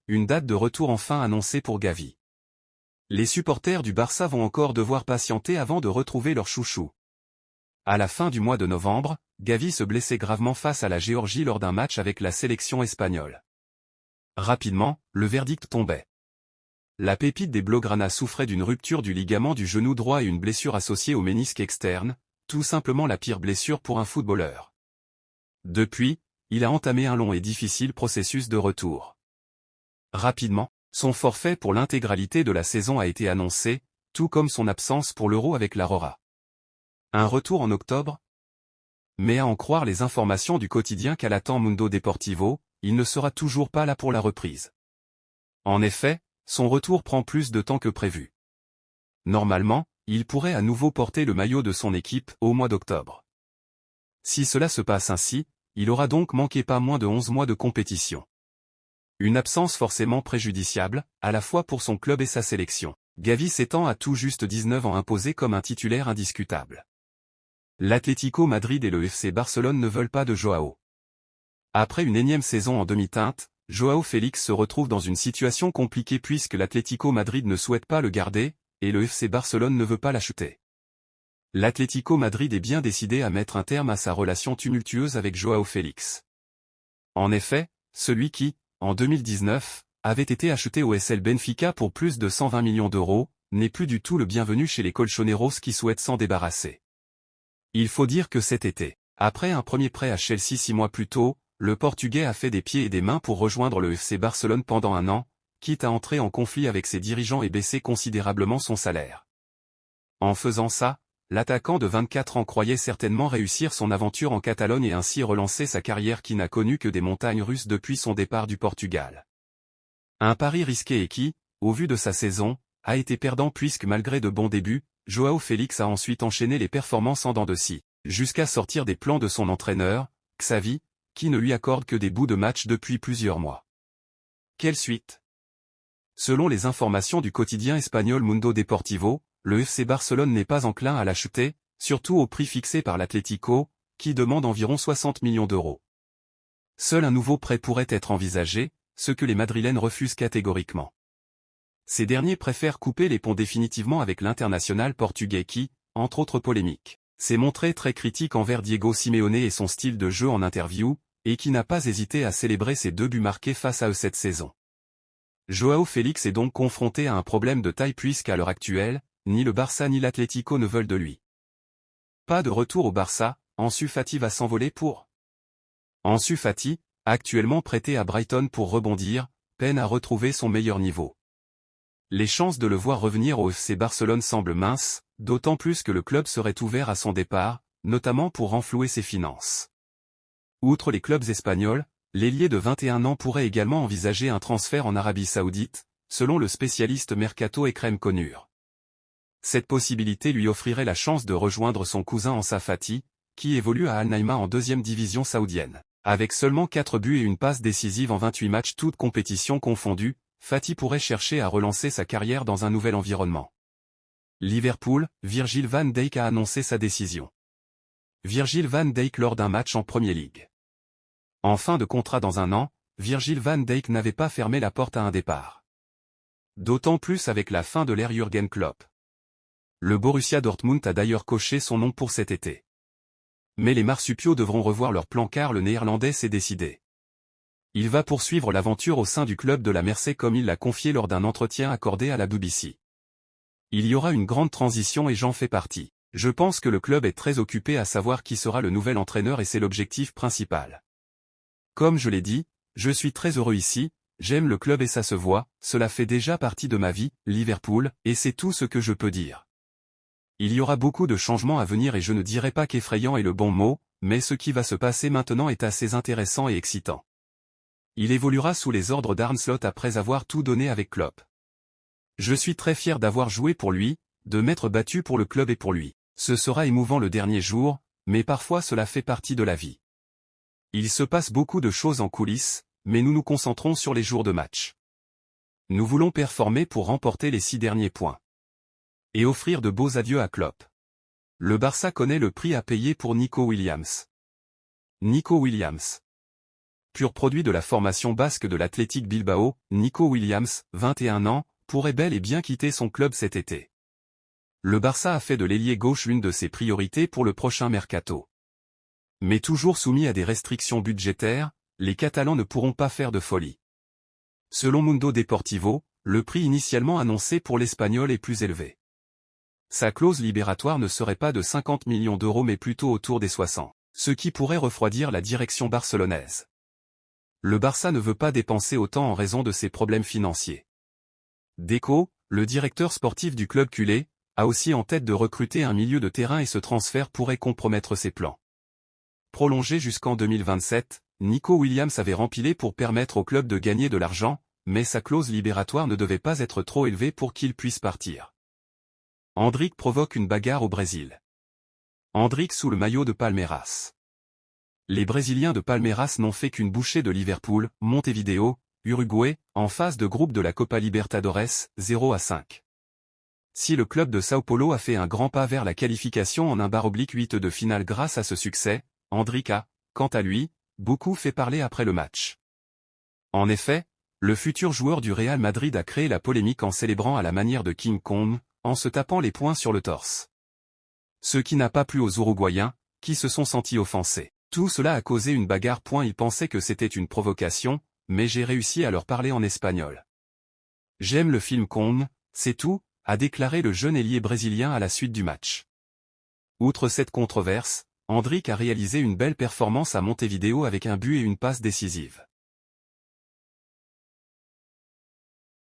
une date de retour enfin annoncée pour Gavi. Les supporters du Barça vont encore devoir patienter avant de retrouver leur chouchou. À la fin du mois de novembre, Gavi se blessait gravement face à la Géorgie lors d'un match avec la sélection espagnole. Rapidement, le verdict tombait. La pépite des Blaugrana souffrait d'une rupture du ligament du genou droit et une blessure associée au ménisque externe, tout simplement la pire blessure pour un footballeur. Depuis, il a entamé un long et difficile processus de retour. Rapidement, son forfait pour l'intégralité de la saison a été annoncé, tout comme son absence pour l'Euro avec la Rora. Un retour en octobre? Mais à en croire les informations du quotidien Calatan Mundo Deportivo, il ne sera toujours pas là pour la reprise. En effet, son retour prend plus de temps que prévu. Normalement, il pourrait à nouveau porter le maillot de son équipe au mois d'octobre. Si cela se passe ainsi, il aura donc manqué pas moins de 11 mois de compétition. Une absence forcément préjudiciable, à la fois pour son club et sa sélection. Gavi s'étend à tout juste 19 ans imposé comme un titulaire indiscutable. L'Atlético Madrid et le FC Barcelone ne veulent pas de Joao. Après une énième saison en demi-teinte, Joao Félix se retrouve dans une situation compliquée puisque l'Atlético Madrid ne souhaite pas le garder, et le FC Barcelone ne veut pas l'acheter. L'Atlético Madrid est bien décidé à mettre un terme à sa relation tumultueuse avec Joao Félix. En effet, celui qui, en 2019, avait été acheté au SL Benfica pour plus de 120 millions d'euros, n'est plus du tout le bienvenu chez les Colchoneros qui souhaitent s'en débarrasser. Il faut dire que cet été, après un premier prêt à Chelsea 6 mois plus tôt, le Portugais a fait des pieds et des mains pour rejoindre le FC Barcelone pendant un an, quitte à entrer en conflit avec ses dirigeants et baisser considérablement son salaire. En faisant ça, l'attaquant de 24 ans croyait certainement réussir son aventure en Catalogne et ainsi relancer sa carrière qui n'a connu que des montagnes russes depuis son départ du Portugal. Un pari risqué et qui, au vu de sa saison, a été perdant puisque malgré de bons débuts, Joao Félix a ensuite enchaîné les performances en dents de scie, jusqu'à sortir des plans de son entraîneur, Xavi, qui ne lui accorde que des bouts de match depuis plusieurs mois. Quelle suite? Selon les informations du quotidien espagnol Mundo Deportivo, le FC Barcelone n'est pas enclin à l'acheter, surtout au prix fixé par l'Atlético, qui demande environ 60 millions d'euros. Seul un nouveau prêt pourrait être envisagé, ce que les Madrilènes refusent catégoriquement. Ces derniers préfèrent couper les ponts définitivement avec l'international portugais qui, entre autres polémiques, s'est montré très critique envers Diego Simeone et son style de jeu en interview, et qui n'a pas hésité à célébrer ses 2 buts marqués face à eux cette saison. Joao Félix est donc confronté à un problème de taille puisqu'à l'heure actuelle, ni le Barça ni l'Atlético ne veulent de lui. Pas de retour au Barça, Ansu Fati va s'envoler pour. Ansu Fati, actuellement prêté à Brighton pour rebondir, peine à retrouver son meilleur niveau. Les chances de le voir revenir au FC Barcelone semblent minces, d'autant plus que le club serait ouvert à son départ, notamment pour renflouer ses finances. Outre les clubs espagnols, l'ailier de 21 ans pourrait également envisager un transfert en Arabie Saoudite, selon le spécialiste Mercato Ekrem Konur. Cette possibilité lui offrirait la chance de rejoindre son cousin Ansu Fati, qui évolue à Al Naïma en 2e division saoudienne. Avec seulement 4 buts et une passe décisive en 28 matchs toutes compétitions confondues, Fati pourrait chercher à relancer sa carrière dans un nouvel environnement. Liverpool, Virgil van Dijk a annoncé sa décision. Virgil van Dijk lors d'un match en Premier League. En fin de contrat dans un an, Virgil van Dijk n'avait pas fermé la porte à un départ. D'autant plus avec la fin de l'ère Jürgen Klopp. Le Borussia Dortmund a d'ailleurs coché son nom pour cet été. Mais les marsupiaux devront revoir leur plan car le Néerlandais s'est décidé. Il va poursuivre l'aventure au sein du club de la Mersey comme il l'a confié lors d'un entretien accordé à la BBC. Il y aura une grande transition et j'en fais partie. Je pense que le club est très occupé à savoir qui sera le nouvel entraîneur et c'est l'objectif principal. Comme je l'ai dit, je suis très heureux ici, j'aime le club et ça se voit, cela fait déjà partie de ma vie, Liverpool, et c'est tout ce que je peux dire. Il y aura beaucoup de changements à venir et je ne dirais pas qu'effrayant est le bon mot, mais ce qui va se passer maintenant est assez intéressant et excitant. Il évoluera sous les ordres d'Arne Slot après avoir tout donné avec Klopp. Je suis très fier d'avoir joué pour lui, de m'être battu pour le club et pour lui. Ce sera émouvant le dernier jour, mais parfois cela fait partie de la vie. Il se passe beaucoup de choses en coulisses, mais nous nous concentrons sur les jours de match. Nous voulons performer pour remporter les 6 derniers points. Et offrir de beaux adieux à Klopp. Le Barça connaît le prix à payer pour Nico Williams. Nico Williams. pur produit de la formation basque de l'Athletic Bilbao, Nico Williams, 21 ans, pourrait bel et bien quitter son club cet été. Le Barça a fait de l'ailier gauche une de ses priorités pour le prochain mercato. Mais toujours soumis à des restrictions budgétaires, les Catalans ne pourront pas faire de folie. Selon Mundo Deportivo, le prix initialement annoncé pour l'Espagnol est plus élevé. Sa clause libératoire ne serait pas de 50 millions d'euros mais plutôt autour des 60, ce qui pourrait refroidir la direction barcelonaise. Le Barça ne veut pas dépenser autant en raison de ses problèmes financiers. Deco, le directeur sportif du club culé, a aussi en tête de recruter un milieu de terrain et ce transfert pourrait compromettre ses plans. Prolongé jusqu'en 2027, Nico Williams avait rempilé pour permettre au club de gagner de l'argent, mais sa clause libératoire ne devait pas être trop élevée pour qu'il puisse partir. Endrick provoque une bagarre au Brésil. Endrick sous le maillot de Palmeiras. Les Brésiliens de Palmeiras n'ont fait qu'une bouchée de Liverpool, Montevideo, Uruguay, en phase de groupe de la Copa Libertadores, 0-5. Si le club de Sao Paulo a fait un grand pas vers la qualification en un /8 de finale grâce à ce succès, Endrick a, quant à lui, beaucoup fait parler après le match. En effet, le futur joueur du Real Madrid a créé la polémique en célébrant à la manière de King Kong, en se tapant les poings sur le torse. Ce qui n'a pas plu aux Uruguayens, qui se sont sentis offensés. Tout cela a causé une bagarre. Ils pensaient que c'était une provocation, mais j'ai réussi à leur parler en espagnol. J'aime le film Kong, c'est tout, a déclaré le jeune ailier brésilien à la suite du match. Outre cette controverse, Endrick a réalisé une belle performance à Montevideo avec un but et une passe décisive.